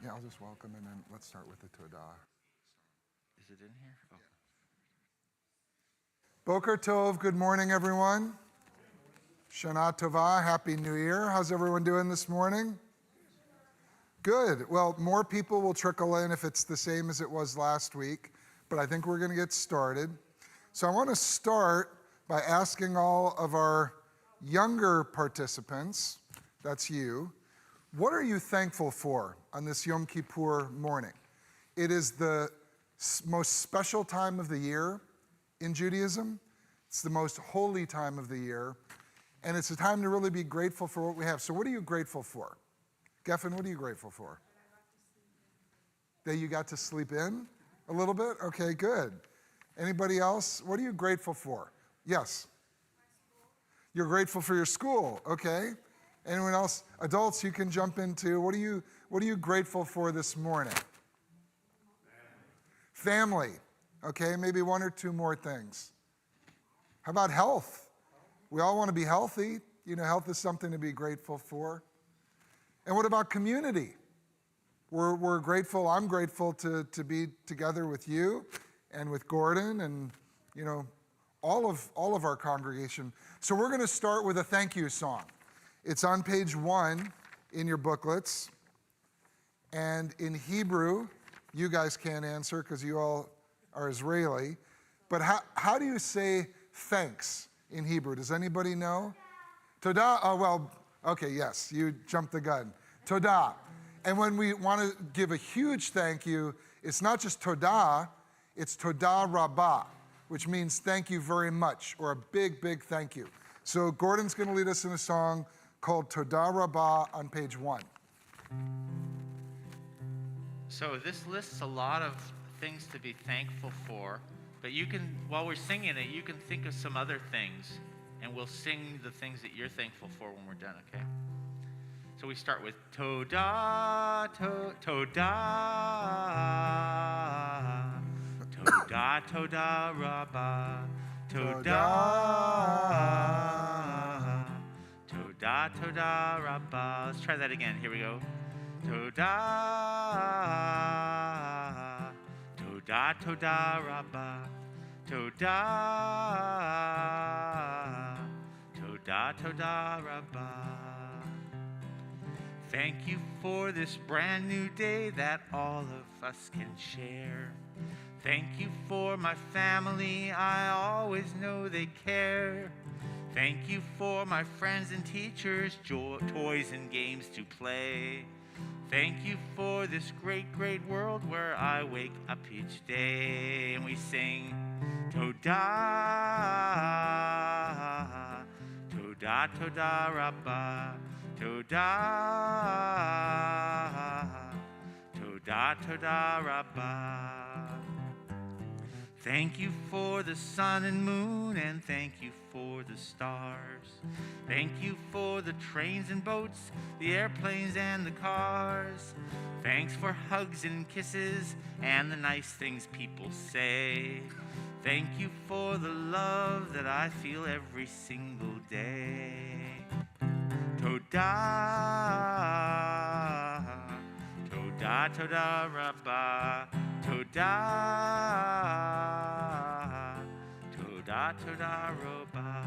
Yeah, I'll just welcome and then let's start with the Todah. Is it in here? Oh. Boker Tov, good morning, everyone. Shana Tova, Happy New Year. How's everyone doing this morning? Good. Well, more people will trickle in if it's the same as it was last week, but I think we're going to get started. So I want to start by asking all of our younger participants, that's you, what are you thankful for on this Yom Kippur morning? It is the most special time of the year in Judaism. It's the most holy time of the year. And it's a time to really be grateful for what we have. So what are you grateful for? Geffen, what are you grateful for? That you got to sleep in a little bit? Okay, good. Anybody else? What are you grateful for? Yes? You're grateful for your school, okay. Anyone else? Adults, you can jump into, what are you grateful for this morning? Family, okay, maybe one or two more things. How about health? We all want to be healthy. You know, health is something to be grateful for. And what about community? We're grateful, I'm grateful to be together with you and with Gordon and, you know, all of our congregation. So we're going to start with a thank you song. It's on page 1 in your booklets. And in Hebrew, you guys can't answer because you all are Israeli. But how do you say thanks in Hebrew? Does anybody know? Todah? Oh, well, okay, yes, you jumped the gun. Todah. And when we want to give a huge thank you, it's not just Todah, it's Todah Rabbah, which means thank you very much, or a big, big thank you. So Gordon's going to lead us in a song called Todah Rabbah on page 1. So this lists a lot of things to be thankful for, but you can, while we're singing it, you can think of some other things, and we'll sing the things that you're thankful for when we're done, okay? So we start with Todah, Todah, Todah, Todah Rabbah, Todah, Todah, Todah Rabbah. Let's try that again. Here we go. Todah, Todah, Todah Rabbah, Todah, Todah, Todah Rabbah. Thank you for this brand new day that all of us can share. Thank you for my family, I always know they care. Thank you for my friends and teachers, toys and games to play. Thank you for this great, great world where I wake up each day. And we sing, Todah, Todah, Todah Rabbah, Todah, Todah, Todah Rabbah. Thank you for the sun and moon, and thank you for the stars. Thank you for the trains and boats, the airplanes and the cars. Thanks for hugs and kisses and the nice things people say. Thank you for the love that I feel every single day. Todah, Todah, Todah Rabbah, Todah, Todah, Todah Rabbah.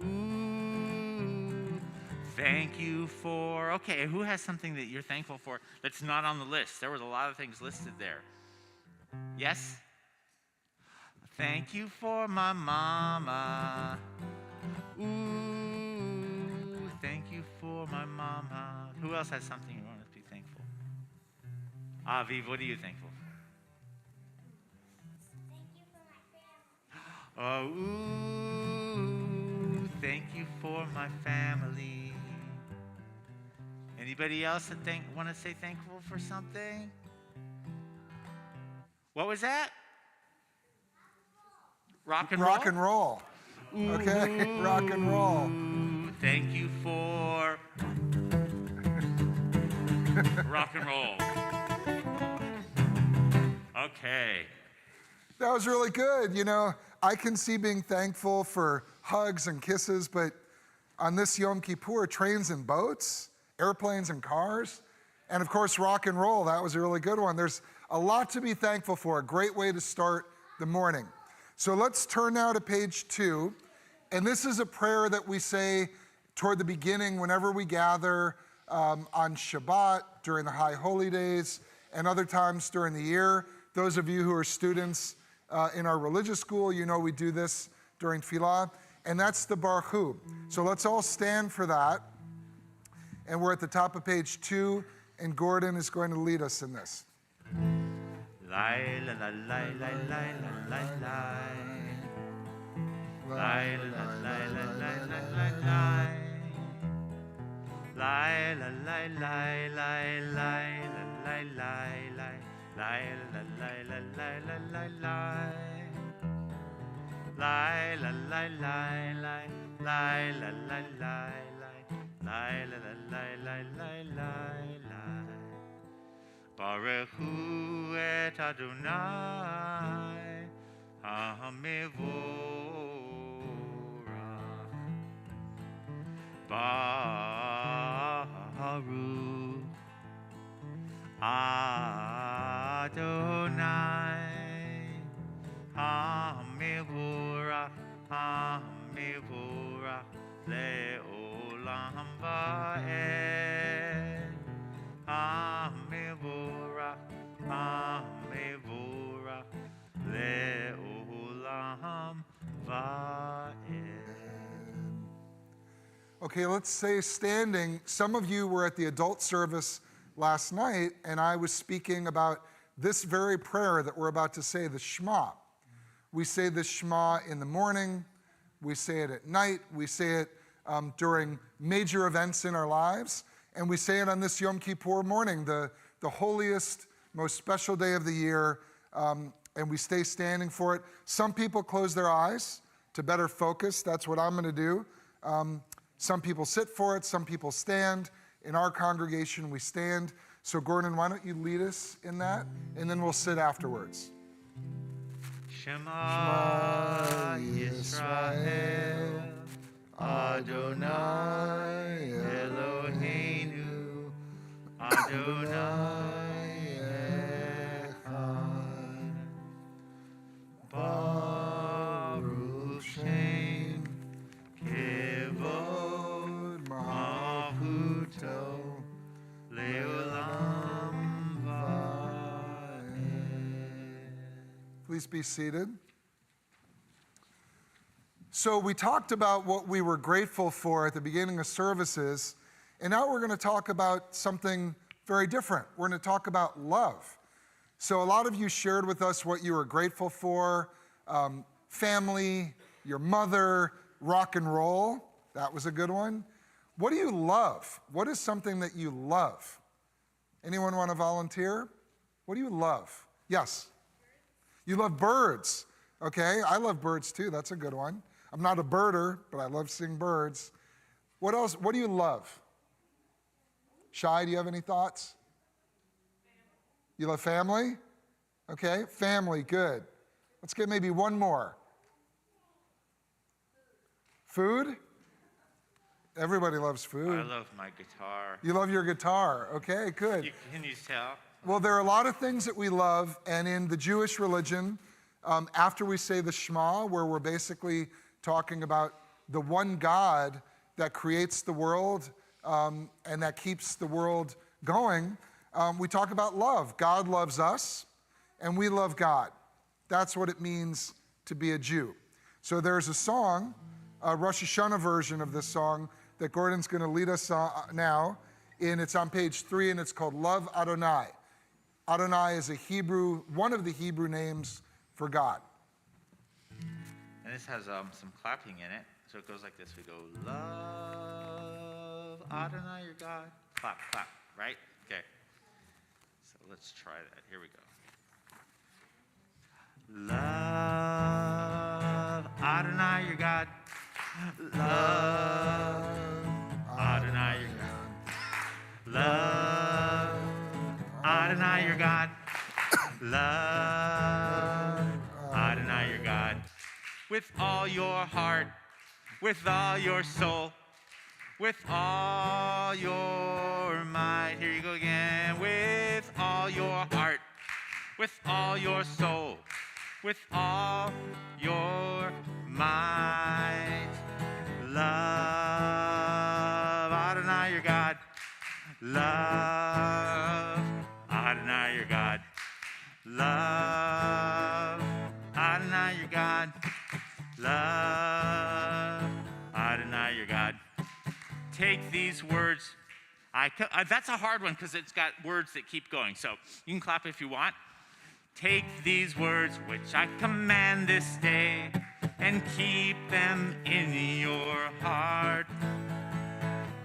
Ooh, thank you for, okay, who has something that you're thankful for that's not on the list? There was a lot of things listed there. Yes? Thank you for my mama. Ooh, thank you for my mama. Who else has something you want to be thankful? Aviv, what are you thankful for? Oh, ooh, thank you for my family. Anybody else that want to say thankful for something? What was that? Rock and roll? Rock and roll. Okay, rock and roll. Thank you for rock and roll. Okay. That was really good. You know, I can see being thankful for hugs and kisses, but on this Yom Kippur, trains and boats, airplanes and cars, And of course, rock and roll, that was a really good one. There's a lot to be thankful for, a great way to start the morning. So let's turn now to page 2. And this is a prayer that we say toward the beginning whenever we gather on Shabbat, during the High Holy Days, and other times during the year. Those of you who are students in our religious school, you know we do this during Tefillah, and that's the Baruch Hu. So let's all stand for that. And we're at the top of page 2, and Gordon is going to lead us in this. Lai la la lai lai lai la lai lai. Lai la lai lai lai lai lai lai. Lai la lai lai lai lai la lai lai lai. Lai la lai lai lai lai lai lai. Lai la lai lai lai lai la lai lai lai. Lai la lai lai lai lai lai. Baruch Hu et Adonai HaMevorach Baruch Adonai HaMevorach HaMevorach Le'olam Va'ed HaMevorach HaMevorach Le'olam Va'ed. Okay, let's say standing. Some of you were at the adult service last night, and I was speaking about this very prayer that we're about to say, the Shema. We say the Shema in the morning, we say it at night, we say it during major events in our lives, and we say it on this Yom Kippur morning, the holiest, most special day of the year, and we stay standing for it. Some people close their eyes to better focus. That's what I'm going to do. Some people sit for it, some people stand. In our congregation, we stand. So Gordon, why don't you lead us in that, and then we'll sit afterwards. Shema Yisrael Adonai Eloheinu Adonai Echad Baruch Shem Kevod Malchuto Leolam Va'ed. Please be seated. So we talked about what we were grateful for at the beginning of services, and now we're going to talk about something very different. We're going to talk about love. So a lot of you shared with us what you were grateful for, family, your mother, rock and roll. That was a good one. What do you love? What is something that you love? Anyone want to volunteer? What do you love? Yes. You love birds. Okay, I love birds too. That's a good one. I'm not a birder, but I love seeing birds. What else? What do you love? Shai, do you have any thoughts? You love family? Okay, family, good. Let's get maybe one more. Food? Everybody loves food. I love my guitar. You love your guitar. Okay, good. Can you tell? Well, there are a lot of things that we love, and in the Jewish religion, after we say the Shema, where we're basically talking about the one God that creates the world and that keeps the world going, we talk about love. God loves us, and we love God. That's what it means to be a Jew. So there's a song, a Rosh Hashanah version of this song, that Gordon's going to lead us now, and it's on page 3, and it's called Love Adonai. Adonai is one of the Hebrew names for God. And this has some clapping in it. So it goes like this. We go, love Adonai your God. Clap, clap, right? Okay. So let's try that. Here we go. Love Adonai your God. Love Adonai your God. Love Adonai your God. Love Adonai your God. With all your heart, with all your soul, with all your might. Here you go again. With all your heart, with all your soul, with all your might. Love Adonai your God. Love Adonai your God. Love Adonai your God. Love Adonai your God. Take these words. That's a hard one because it's got words that keep going. So you can clap if you want. Take these words which I command this day and keep them in your heart.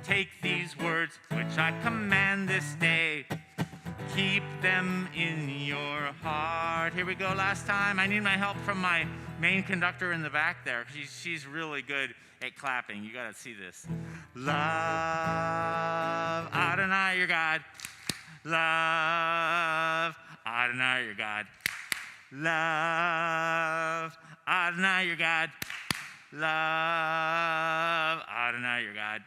Take these words which I command this day. Keep them in your heart. Here we go, last time. I need my help from my main conductor in the back there. She's really good at clapping. You got to see this. Love Adonai your God. Love Adonai your God. Love Adonai your God. Love Adonai your God.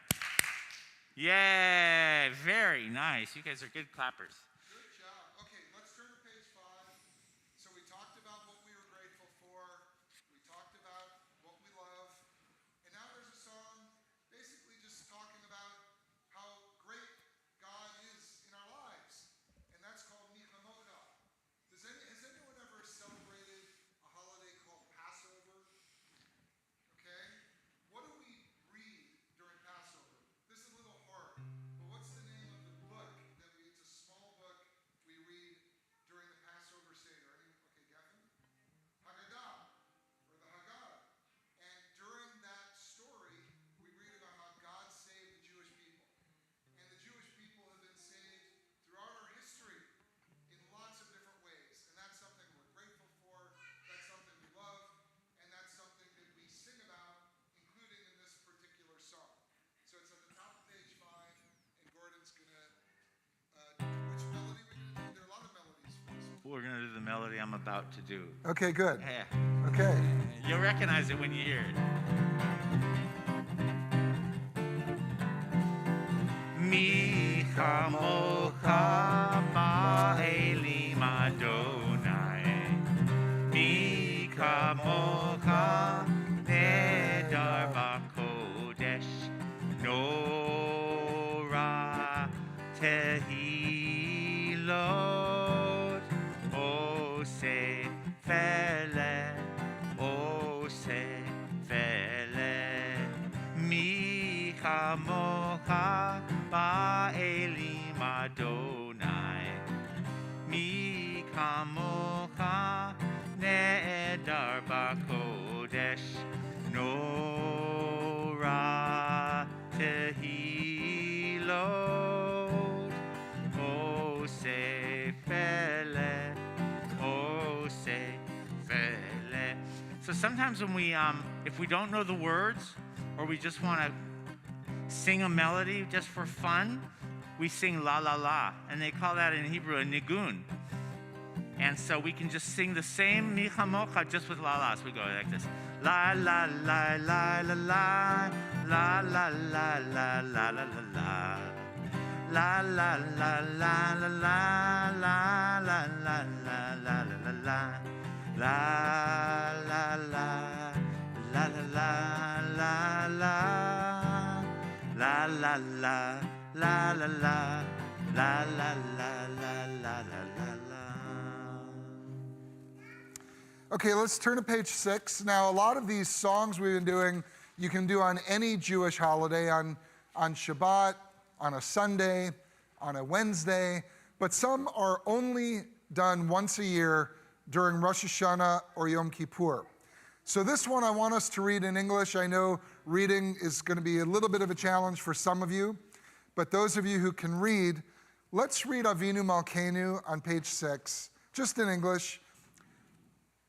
Yeah, very nice. You guys are good clappers. Good job. Okay, let's turn to page 5. So we talked about what we were grateful for. We talked about what we love. And now there's a song basically just talking about how great God is in our lives. And that's called Nichamocha. Has anyone ever celebrated a holiday called Passover? Okay? What do we read during Passover? This is a little hard, but what's the name of the book that it's a small book we read during the Passover Seder? Okay, Gavin? Haggadah, or the Haggadah. And during that story, we read about how God saved the Jewish people. And the Jewish people have been saved throughout our history in lots of different ways. And that's something we're grateful for, that's something we love, and that's something that we sing about, including in this particular song. So it's at the top of page 5, and Gordon's going to, which melody are we going to do? There are a lot of melodies for this one. We're going to do the melody I'm about to do. Okay, good. Yeah. Okay. You'll recognize it when you hear it. Mi chamocha ba'elim Adonai. Mi chamocha nedar b'kodesh. Nora tehilot. Ose fele. Ose fele. Mi chamocha ba'elim Adonai. Mi kamocha ne'edar b'kodesh. Nora tehilot. Ose fele. Ose fele. So sometimes when we, if we don't know the words, or we just want to sing a melody just for fun, we sing la la la, and they call that in Hebrew a nigun. And so we can just sing the same mi chamocha just with la la. So we go like this: la la la la la la la la la la la la la. La la la la la la la la la la la la la. La la la la la la la la. La la la la la la la la la la la la la. Okay, let's turn to page 6. Now, a lot of these songs we've been doing, you can do on any Jewish holiday, on Shabbat, on a Sunday, on a Wednesday, but some are only done once a year during Rosh Hashanah or Yom Kippur. So this one I want us to read in English. I know reading is going to be a little bit of a challenge for some of you, but those of you who can read, let's read Avinu Malkeinu on page 6, just in English.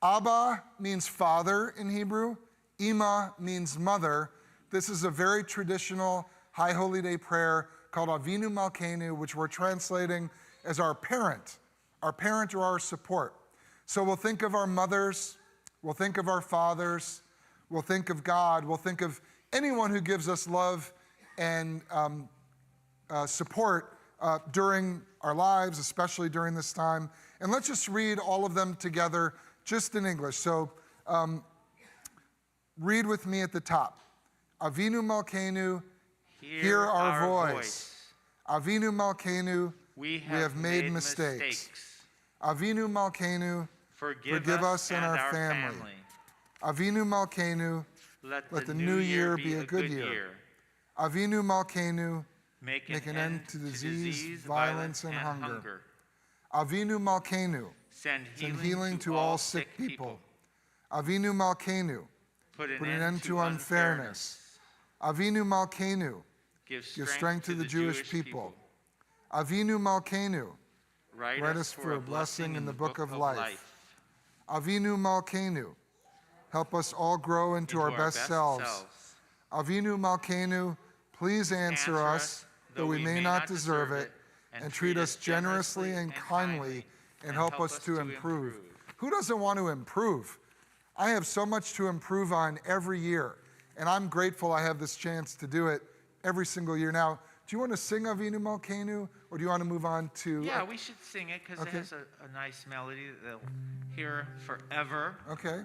Abba means father in Hebrew. Ima means mother. This is a very traditional High Holy Day prayer called Avinu Malkeinu, which we're translating as our parent or our support. So we'll think of our mothers, we'll think of our fathers, we'll think of God, we'll think of anyone who gives us love and support during our lives, especially during this time. And let's just read all of them together, just in English. So read with me at the top. Avinu Malkeinu, hear our voice. Avinu Malkeinu, we have made mistakes. Avinu Malkeinu, forgive us and our family. Avinu Malkeinu, let the new year be a good year. Avinu Malkeinu, make an end to disease, violence, and hunger. Avinu Malkeinu, send healing to all sick people. Avinu Malkeinu, put an end to unfairness. Avinu Malkeinu, give strength to the Jewish people. Avinu Malkeinu, write us for a blessing in the book of life. Avinu Malkeinu, help us all grow into our best selves. Avinu Malkeinu, please answer us, though we may not deserve it, and treat us generously and kindly, and help us to improve. Who doesn't want to improve? I have so much to improve on every year, and I'm grateful I have this chance to do it every single year. Now, do you want to sing Avinu Malkeinu, or do you want to move on to... Yeah, we should sing it, because it has a nice melody that they'll hear forever. Okay.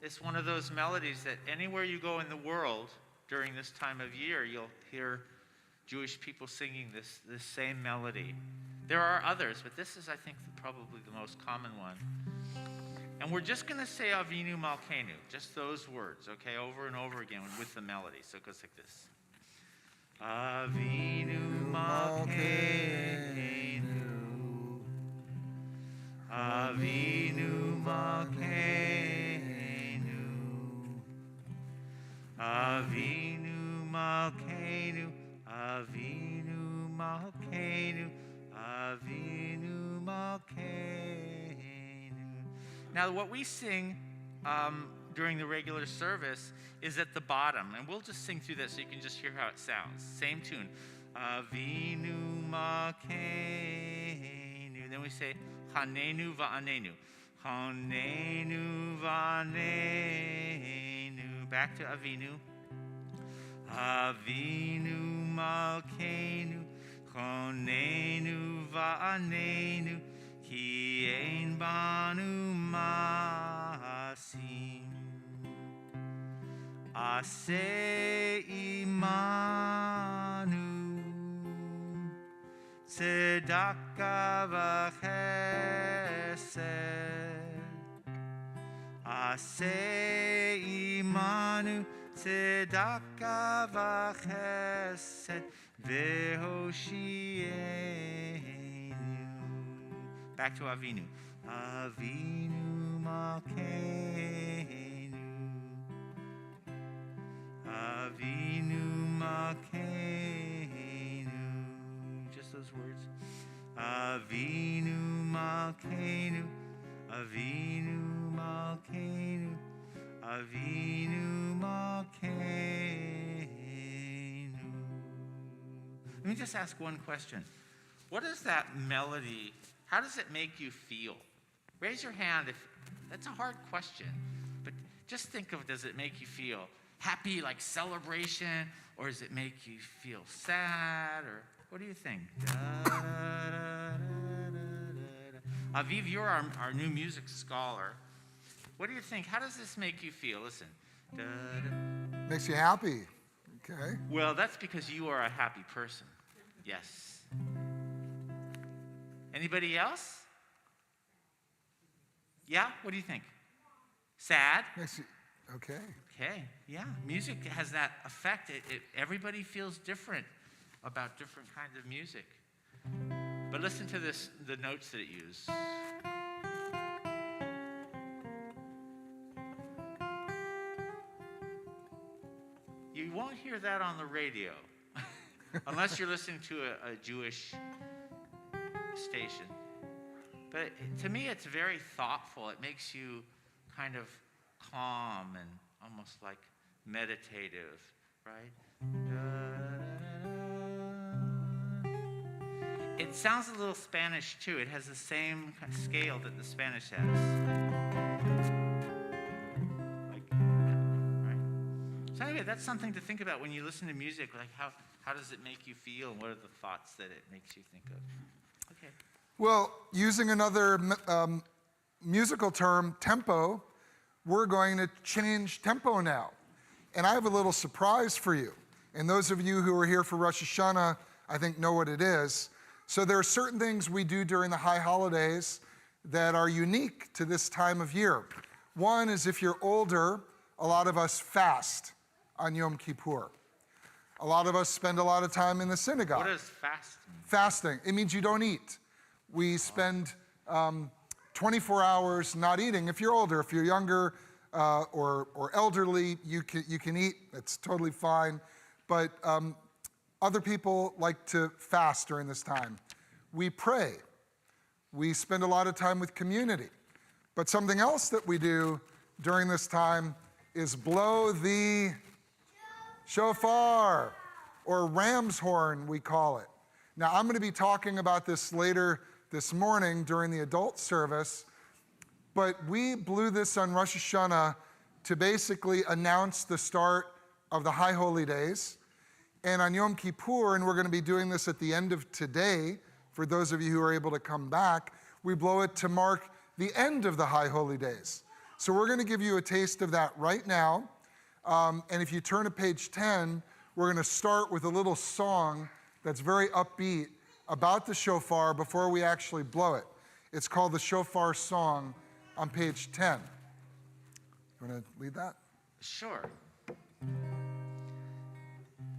It's one of those melodies that anywhere you go in the world during this time of year, you'll hear Jewish people singing this same melody. There are others, but this is, I think, probably the most common one. And we're just going to say Avinu Malkeinu, just those words, okay, over and over again with the melody. So it goes like this. Avinu Malkeinu, Avinu Malkeinu, Avinu Malkeinu, Avinu Malkeinu, Avinu Malkeinu. Now, what we sing during the regular service is at the bottom, and we'll just sing through that so you can just hear how it sounds. Same tune. Avinu Malkeinu. Then we say Hanenu Va'anenu. Hanenu Va'anenu. Back to Avinu. Avinu Malkeinu. Hanenu Va'anenu. Ki ein banu masim. Aseh imanu tzedakah v'chesed. Aseh imanu tzedakah v'chesed v'hoshienu. Back to Avinu. Avinu Malkeinu. Avinu Malkeinu. Just those words. Avinu Malkeinu. Avinu Malkeinu. Avinu Malkeinu. Let me just ask one question. What is that melody? How does it make you feel? Raise your hand if that's a hard question, but just think of, does it make you feel happy, like celebration, or does it make you feel sad, or what do you think? Aviv, you're our new music scholar. What do you think? How does this make you feel? Listen. Makes you happy. Okay. Well, that's because you are a happy person. Yes. Anybody else? Yeah? What do you think? Sad? Makes you, okay. Okay, yeah. Music has that effect. Everybody feels different about different kinds of music. But listen to this, the notes that it uses. You won't hear that on the radio unless you're listening to a Jewish station. But to me, it's very thoughtful. It makes you kind of calm and almost like meditative, right? It sounds a little Spanish too. It has the same scale that the Spanish has. Like, right? So anyway, that's something to think about when you listen to music. Like how does it make you feel, and what are the thoughts that it makes you think of? Okay. Well, using another musical term, tempo, we're going to change tempo now. And I have a little surprise for you. And those of you who are here for Rosh Hashanah, I think know what it is. So there are certain things we do during the high holidays that are unique to this time of year. One is if you're older, a lot of us fast on Yom Kippur. A lot of us spend a lot of time in the synagogue. What does fast mean? Fasting, it means you don't eat. We spend 24 hours not eating. If you're older, if you're younger or elderly, you can eat. It's totally fine. But other people like to fast during this time. We pray. We spend a lot of time with community. But something else that we do during this time is blow the shofar, or ram's horn, we call it. Now, I'm going to be talking about this later this morning during the adult service, but we blew this on Rosh Hashanah to basically announce the start of the High Holy Days. And on Yom Kippur, and we're going to be doing this at the end of today, for those of you who are able to come back, we blow it to mark the end of the High Holy Days. So we're going to give you a taste of that right now. And if you turn to page 10, we're going to start with a little song that's very upbeat about the shofar before we actually blow it. It's called the Shofar Song on page 10. You want to lead that? Sure.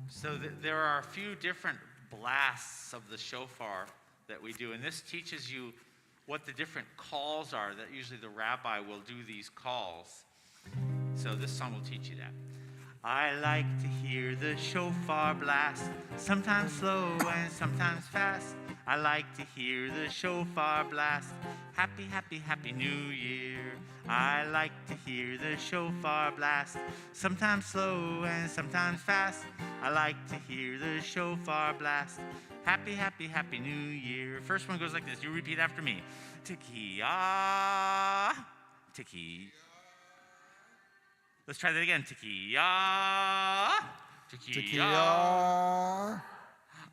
So there are a few different blasts of the shofar that we do, and this teaches you what the different calls are. That usually the rabbi will do these calls. So this song will teach you that. I like to hear the shofar blast, sometimes slow and sometimes fast. I like to hear the shofar blast. Happy, happy, happy New Year. I like to hear the shofar blast, sometimes slow and sometimes fast. I like to hear the shofar blast. Happy, happy, happy New Year. First one goes like this. You repeat after me. Tekiah, tekiah. Let's try that again. Tekiah, tekiah.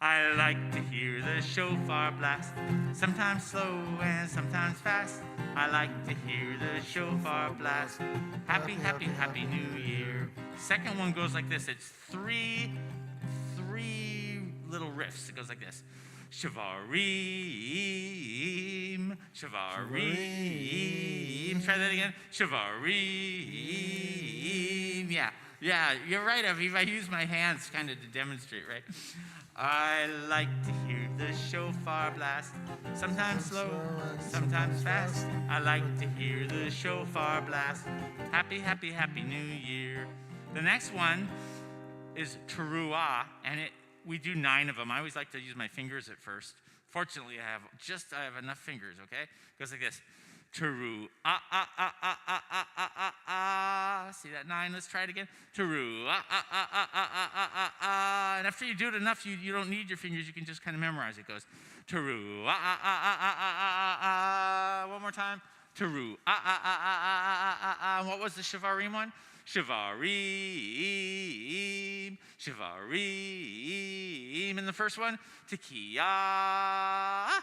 I like to hear the shofar blast, sometimes slow and sometimes fast. I like to hear the shofar blast. Happy, happy, happy New Year. Second one goes like this. It's three little riffs. It goes like this. Shavarim, Shavarim. Try that again. Shavarim. Yeah, you're right, Aviv. I use my hands kind of to demonstrate, right? I like to hear the shofar blast, sometimes slow, sometimes fast. I like to hear the shofar blast. Happy, happy, happy New Year. The next one is teruah, and we do 9 of them. I always like to use my fingers at first. Fortunately, I have enough fingers, okay? It goes like this. Teruah, see that 9? Let's try it again. Teruah, and after you do it enough, you don't need your fingers. You can just kind of memorize it. It goes teruah, one more time. Teruah, what was the shavarim one? Shavarim, Shavarim. And the first one, Tekiah.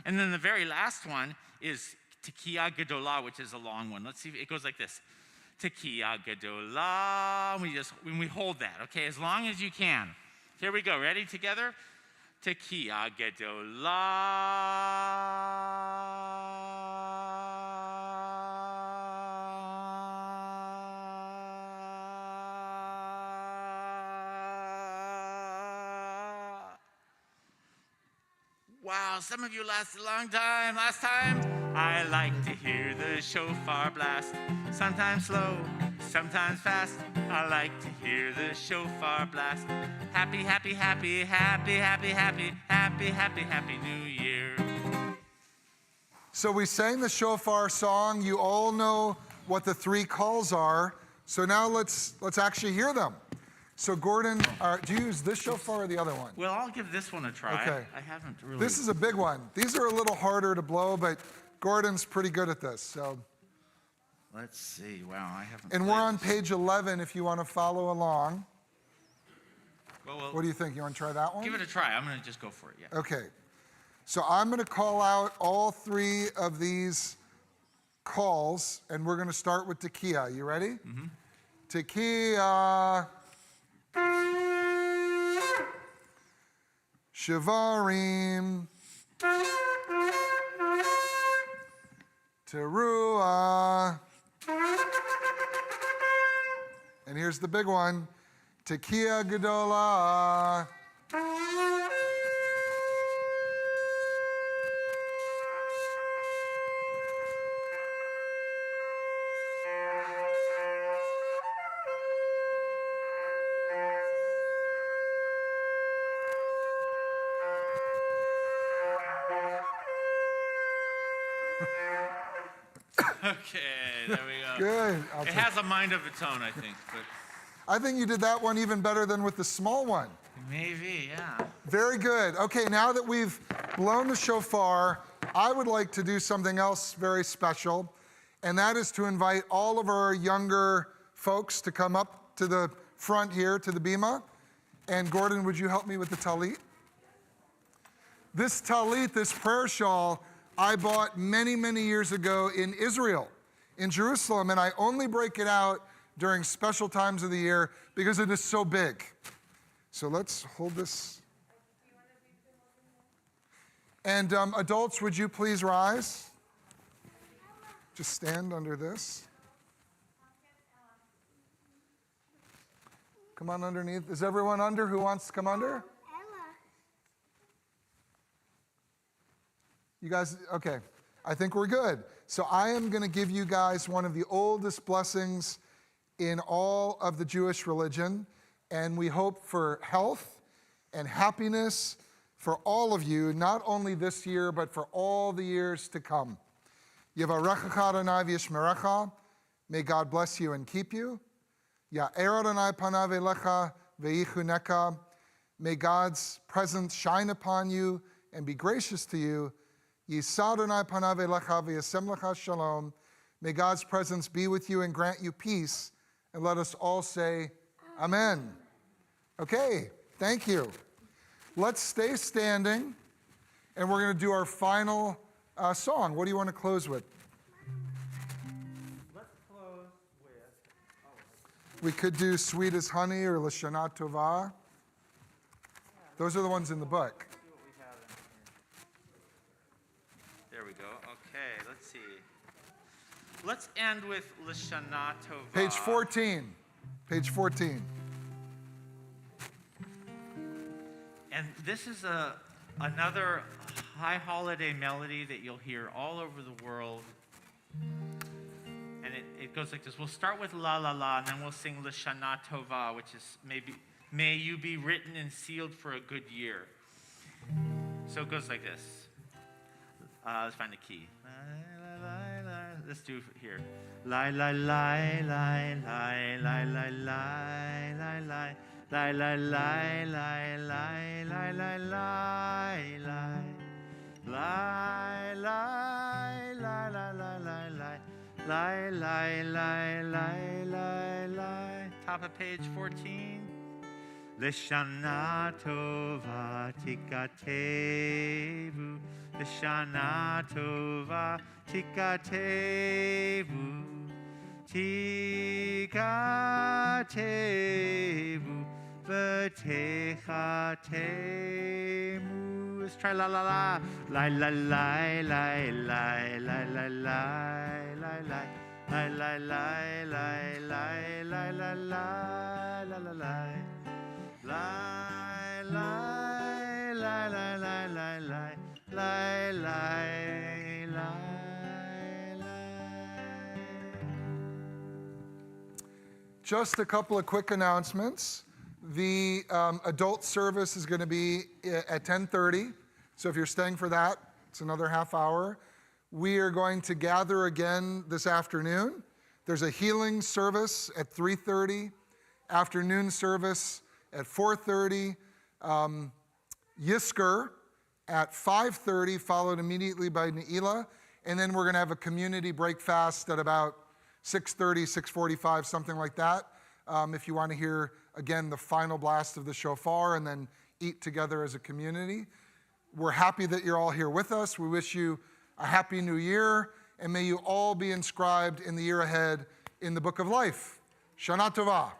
And then the very last one is Tekiah Gedolah, which is a long one. Let's see, it goes like this. Tekiah Gedolah. When we hold that, okay, as long as you can. Here we go, ready together? Tekiah Gedolah. Wow, some of you lasted a long time. Last time, I like to hear the shofar blast. Sometimes slow, sometimes fast. I like to hear the shofar blast. Happy, happy, happy, happy, happy, happy, happy, happy, happy New Year. So we sang the shofar song. You all know what the 3 calls are. So now let's actually hear them. So Gordon, do you use this shofar or the other one? Well, I'll give this one a try. Okay. I haven't really. This is a big one. These are a little harder to blow, but Gordon's pretty good at this. So Let's see. Wow, I haven't. And we're played on this. page 11 if you want to follow along. Well, What do you think? You want to try that one? give it a try. I'm going to just go for it. Yeah. Okay. So I'm going to call out all three of these calls, and we're going to start with Tekiah. You ready? Mm-hmm. Tekiah. Shivarim. Teruah. And here's the big one. Tekiah Gedolah. Okay, there we go. Good. It has a mind of its own, I think. But I think you did that one even better than with the small one. maybe, yeah. Very good. Okay, now that we've blown the shofar, I would like to do something else very special, and that is to invite all of our younger folks to come up to the front here, to the bima. And Gordon, would you help me with the talit? This talit, this prayer shawl, I bought many, many years ago in Israel, in Jerusalem, and I only break it out during special times of the year because it is so big. So let's hold this. And adults, would you please rise? Just stand under this. Come on underneath. Is everyone under who wants to come under? You guys, okay. I think we're good. So I am going to give you guys one of the oldest blessings in all of the Jewish religion. And we hope for health and happiness for all of you, not only this year, but for all the years to come. Yevarechecha Adonai v'yishmerecha. May God bless you and keep you. Ya'er Adonai panav elecha v'yichuneka. May God's presence shine upon you and be gracious to you. Yisa Adonai panav elecha v'yasem lecha shalom. May God's presence be with you and grant you peace. And let us all say, Amen. Okay, thank you. Let's stay standing, and we're going to do our final song. What do you want to close with? Let's close with. We could do Sweet as Honey or Lashana Tova. Those are the ones in the book. See what we have in here. There we go. Okay, let's see. Let's end with Lashana Tova. Page 14. Page 14. And this is another high holiday melody that you'll hear all over the world. And it goes like this. We'll start with La La La, and then we'll sing Lashana Tova, which is may you be written and sealed for a good year. So it goes like this. Let's find the key. Let's do it here. Lie, lie, lie, lie, lie, lie, lie, lie, lie, lie. Lie, lie, lie, lie, lie, lie, lie, lie, lie. Lie, lie, lie, lie, lie, lie, lie. Lie, lie, lie, lie, lie, lie. Top of page 14. Lishana tova tikatevu. Lishana tova tikatevu. Tikatevu. V'techatemu. Let's try la la la. La la la la la la la la la la. La la la la la la la la la la la. La la la la la la la la la la. Just a couple of quick announcements. The adult service is going to be at 10:30. So if you're staying for that, it's another half hour. We are going to gather again this afternoon. There's a healing service at 3:30, afternoon service at 4:30, Yisker at 5:30, followed immediately by Ne'ilah. And then we're going to have a community breakfast at about 6:30, 6:45, something like that. If you want to hear, again, the final blast of the shofar and then eat together as a community. We're happy that you're all here with us. We wish you a happy new year, and may you all be inscribed in the year ahead in the book of life. Shana Tova.